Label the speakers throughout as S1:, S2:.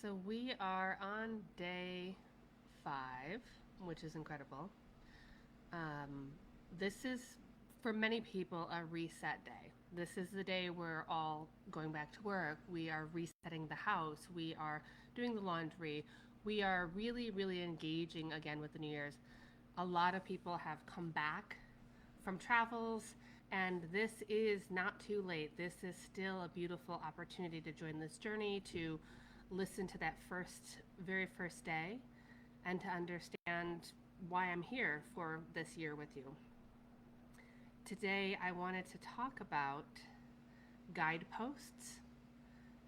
S1: So we are on day 5, which is incredible. Um, this is, for many people, a reset day. This is the day we're all going back to work. We are resetting the house. We are doing the laundry. We are really, really engaging again with the New Year's. A lot of people have come back from travels, and this is not too late. This is still a beautiful opportunity to join this journey, to listen to that very first day, and to understand why I'm here for this year with you. Today, I wanted to talk about guideposts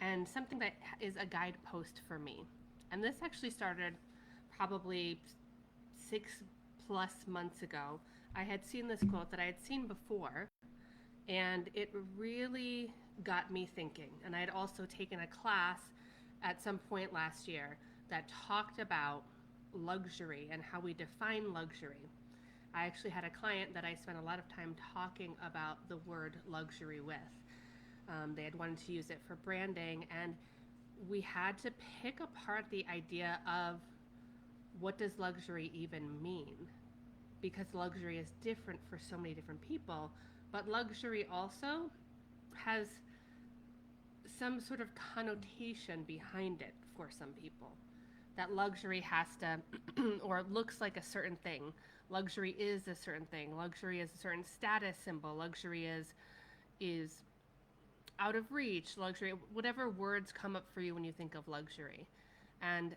S1: and something that is a guidepost for me. And this actually started probably 6+ months ago. I had seen this quote that I had seen before, and it really got me thinking. And I had also taken a class at some point last year that talked about luxury and how we define luxury. I actually had a client that I spent a lot of time talking about the word luxury with. They had wanted to use it for branding, and we had to pick apart the idea of what does luxury even mean, because luxury is different for so many different people, but luxury also has some sort of connotation behind it for some people. That luxury has to, or looks like a certain thing. Luxury is a certain thing. Luxury is a certain status symbol. Luxury is out of reach. Luxury, whatever words come up for you when you think of luxury. And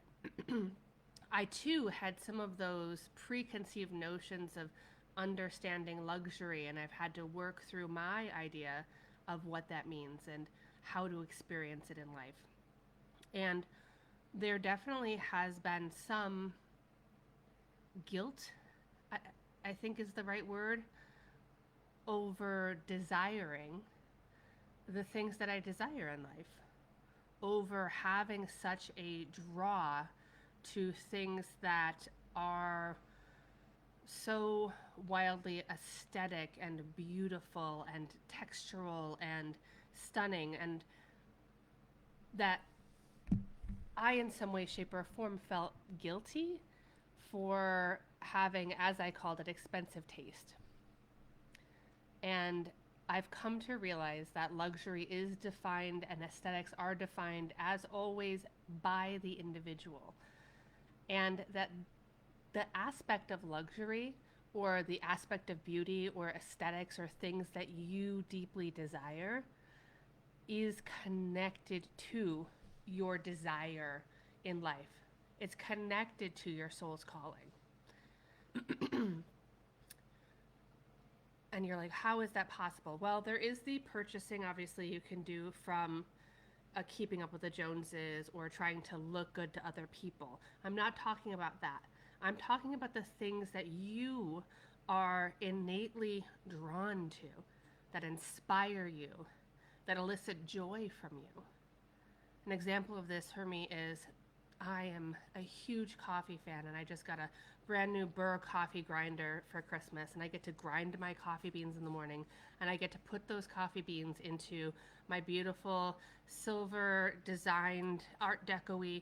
S1: I too had some of those preconceived notions of understanding luxury, and I've had to work through my idea of what that means and how to experience it in life. And there definitely has been some guilt, I, I think is the right word, over desiring the things that I desire in life, over having such a draw to things that are so wildly aesthetic and beautiful and textural and stunning, and that I, in some way, shape, or form, felt guilty for having, as I called it, expensive taste. And I've come to realize that luxury is defined and aesthetics are defined, as always, by the individual. And that the aspect of luxury, or the aspect of beauty or aesthetics or things that you deeply desire, is connected to your desire in life. It's connected to your soul's calling. And you're like, how is that possible? Well, there is the purchasing, obviously, you can do from keeping up with the Joneses or trying to look good to other people. I'm not talking about that. I'm talking about the things that you are innately drawn to, that inspire you, that elicit joy from you. An example of this for me is I am a huge coffee fan, and I just got a brand new Burr coffee grinder for Christmas, and I get to grind my coffee beans in the morning, and I get to put those coffee beans into my beautiful silver designed Art Deco-y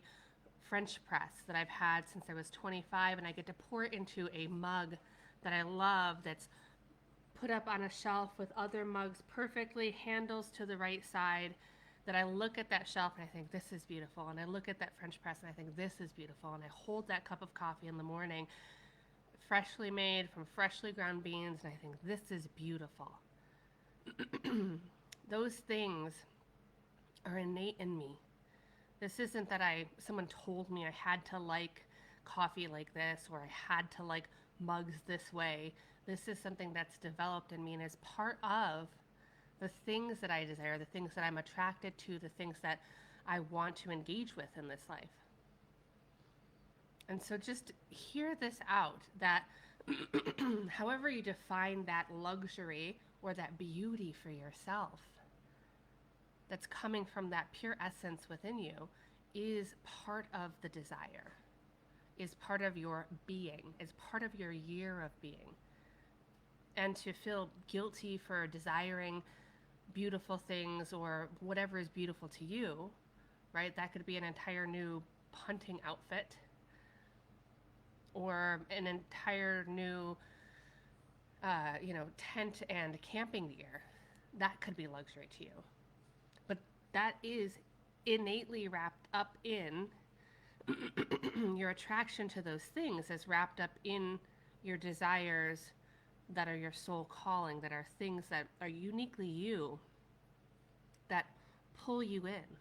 S1: French press that I've had since I was 25, and I get to pour it into a mug that I love, that's put up on a shelf with other mugs perfectly, handles to the right side, that I look at that shelf and I think, this is beautiful. And I look at that French press and I think, this is beautiful. And I hold that cup of coffee in the morning, freshly made from freshly ground beans, and I think, this is beautiful. Those things are innate in me. This isn't that someone told me I had to like coffee like this, or I had to like mugs this way. This is something that's developed in me and is part of the things that I desire, the things that I'm attracted to, the things that I want to engage with in this life. And so just hear this out, that however you define that luxury or that beauty for yourself, that's coming from that pure essence within you, is part of the desire, is part of your being, is part of your year of being. And to feel guilty for desiring beautiful things or whatever is beautiful to you, right? That could be an entire new hunting outfit or an entire new, tent and camping gear. That could be luxury to you. But that is innately wrapped up in your attraction to those things is wrapped up in your desires that are your soul calling, that are things that are uniquely you, that pull you in.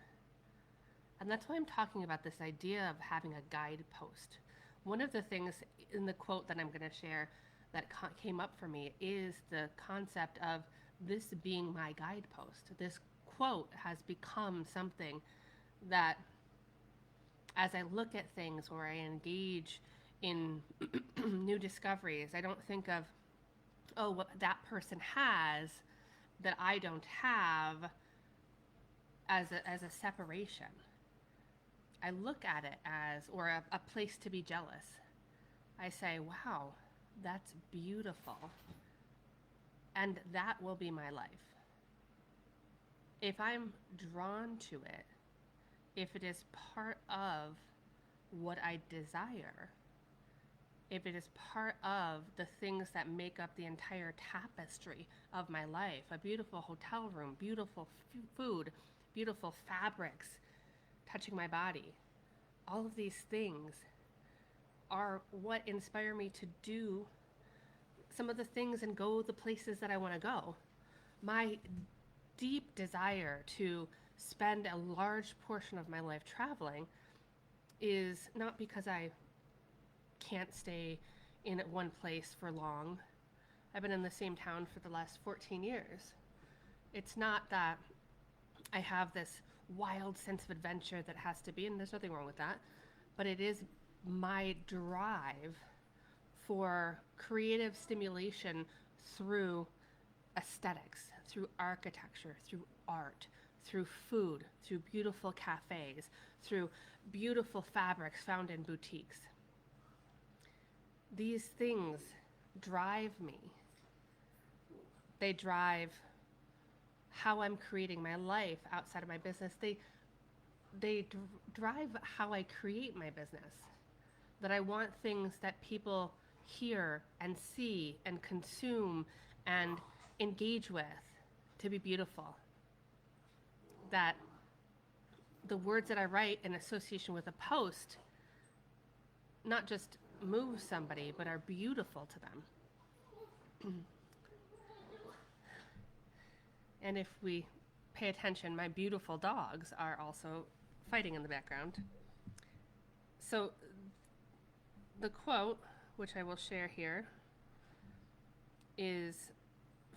S1: And that's why I'm talking about this idea of having a guidepost. One of the things in the quote that I'm going to share that came up for me is the concept of this being my guidepost. This quote has become something that, as I look at things or I engage in new discoveries, I don't think of, oh, what that person has that I don't have as a separation. I look at it as, or a place to be jealous. I say, wow, that's beautiful. And that will be my life. If I'm drawn to it, if it is part of what I desire, if it is part of the things that make up the entire tapestry of my life, a beautiful hotel room, beautiful food, beautiful fabrics touching my body, all of these things are what inspire me to do some of the things and go the places that I want to go. My deep desire to spend a large portion of my life traveling is not because I can't stay in one place for long. I've been in the same town for the last 14 years. It's not that I have this wild sense of adventure that has to be, and there's nothing wrong with that, but it is my drive for creative stimulation through aesthetics, through architecture, through art, through food, through beautiful cafes, through beautiful fabrics found in boutiques. These things drive me. They drive how I'm creating my life outside of my business. They drive how I create my business. That I want things that people hear and see and consume and engage with to be beautiful. That the words that I write in association with a post not just move somebody, but are beautiful to them. And if we pay attention, my beautiful dogs are also fighting in the background. So the quote, which I will share here, is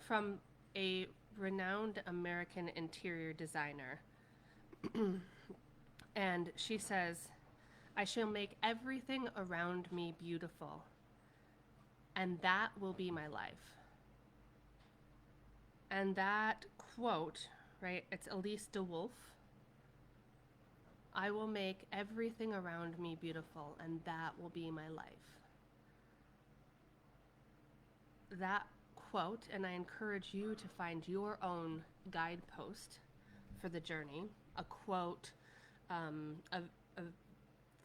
S1: from a renowned American interior designer. And she says, "I shall make everything around me beautiful, and that will be my life." And that quote, right, it's Elise DeWolf. I will make everything around me beautiful, and that will be my life. That quote, and I encourage you to find your own guidepost for the journey, a quote, a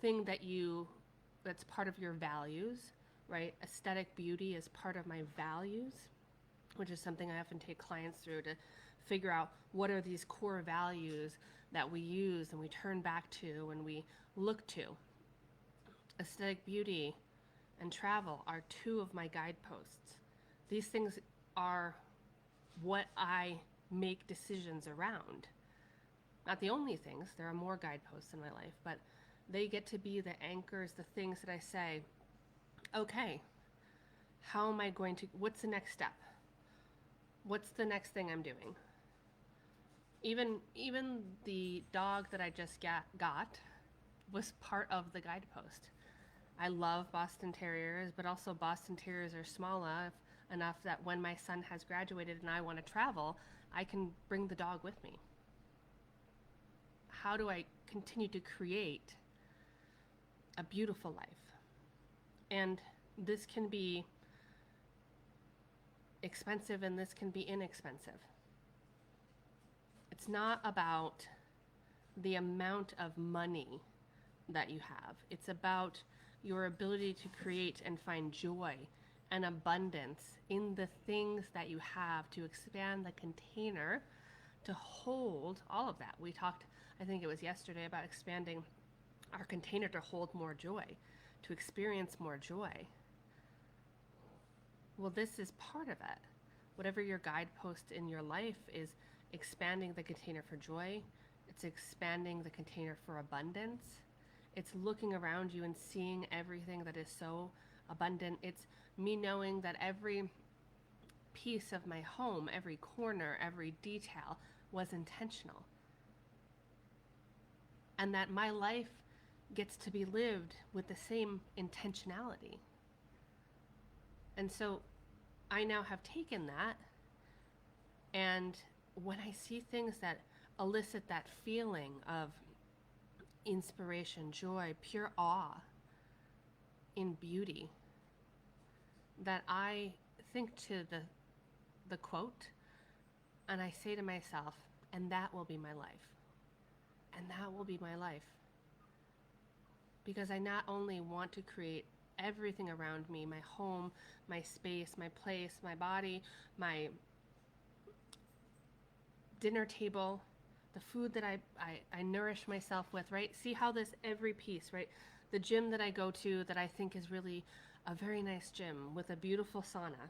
S1: thing that's part of your values, right? Aesthetic beauty is part of my values, which is something I often take clients through to figure out what are these core values that we use and we turn back to and we look to. Aesthetic beauty and travel are two of my guideposts. These things are what I make decisions around. Not the only things, there are more guideposts in my life, but they get to be the anchors, the things that I say, okay, how am I going to, what's the next step? What's the next thing I'm doing? Even the dog that I just got was part of the guidepost. I love Boston Terriers, but also Boston Terriers are small enough that when my son has graduated and I want to travel, I can bring the dog with me. How do I continue to create a beautiful life? And this can be expensive and this can be inexpensive. It's not about the amount of money that you have. It's about your ability to create and find joy and abundance in the things that you have, to expand the container to hold all of that. We talked, I think it was yesterday, about expanding our container to hold more joy, to experience more joy. Well, this is part of it. Whatever your guidepost in your life is, expanding the container for joy, it's expanding the container for abundance. It's looking around you and seeing everything that is so abundant. It's me knowing that every piece of my home, every corner, every detail was intentional. And that my life gets to be lived with the same intentionality. And so I now have taken that, and when I see things that elicit that feeling of inspiration, joy, pure awe in beauty, that I think to the quote, and I say to myself, and that will be my life. And that will be my life. Because I not only want to create everything around me, my home, my space, my place, my body, my dinner table, the food that I nourish myself with, right? See how this every piece, right? The gym that I go to that I think is really a very nice gym with a beautiful sauna.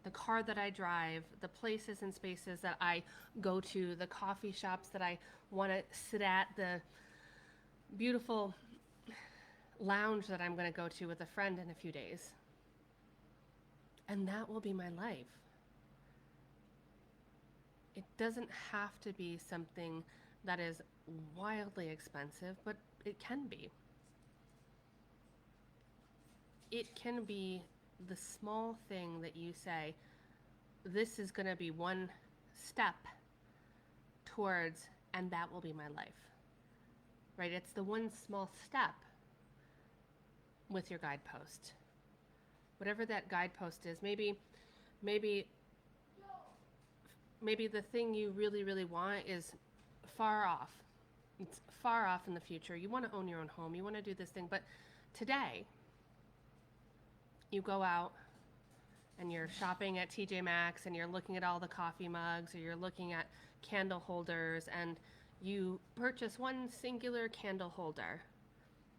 S1: The car that I drive, the places and spaces that I go to, the coffee shops that I want to sit at, the beautiful lounge that I'm going to go to with a friend in a few days. And that will be my life. It doesn't have to be something that is wildly expensive, but it can be. It can be the small thing that you say, this is going to be one step towards, and that will be my life. Right? It's the one small step with your guidepost. Whatever that guidepost is, maybe the thing you really, really want is far off. It's far off in the future. You want to own your own home. You want to do this thing. But today, you go out and you're shopping at TJ Maxx and you're looking at all the coffee mugs, or you're looking at candle holders, and you purchase one singular candle holder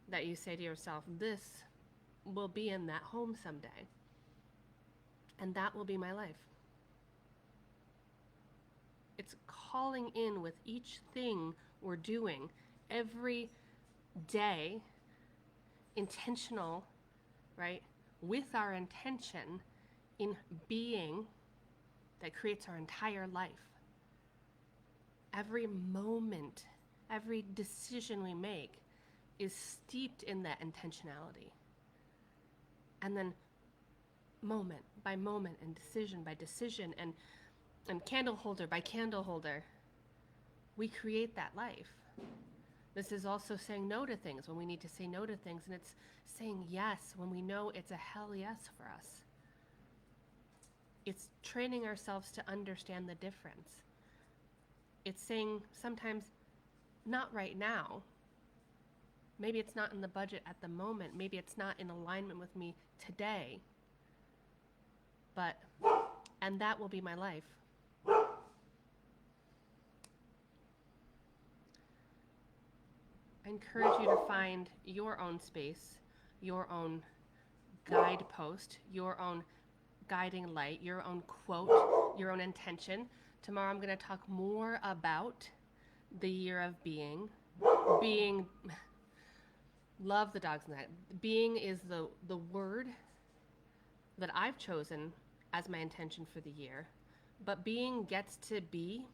S1: that you say to yourself, this will be in that home someday. And that will be my life. It's calling in with each thing we're doing every day, intentional, right? With our intention in being that creates our entire life. Every moment, every decision we make is steeped in that intentionality. And then moment by moment and decision by decision and candle holder by candle holder, we create that life. This is also saying no to things when we need to say no to things, and it's saying yes when we know it's a hell yes for us. It's training ourselves to understand the difference. It's saying sometimes, not right now. Maybe it's not in the budget at the moment. Maybe it's not in alignment with me today. And that will be my life. I encourage you to find your own space, your own guidepost, your own guiding light, your own quote, your own intention. Tomorrow I'm going to talk more about the year of being. Being, love the dogs and that. Being is the word that I've chosen as my intention for the year. But being gets to be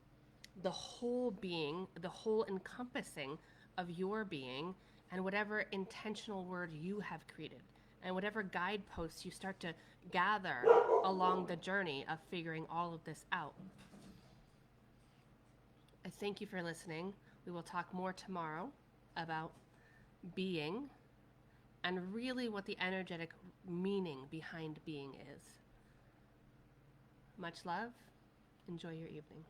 S1: the whole being, the whole encompassing of your being, and whatever intentional word you have created, and whatever guideposts you start to gather along the journey of figuring all of this out. I thank you for listening. We will talk more tomorrow about being and really what the energetic meaning behind being is. Much love. Enjoy your evening.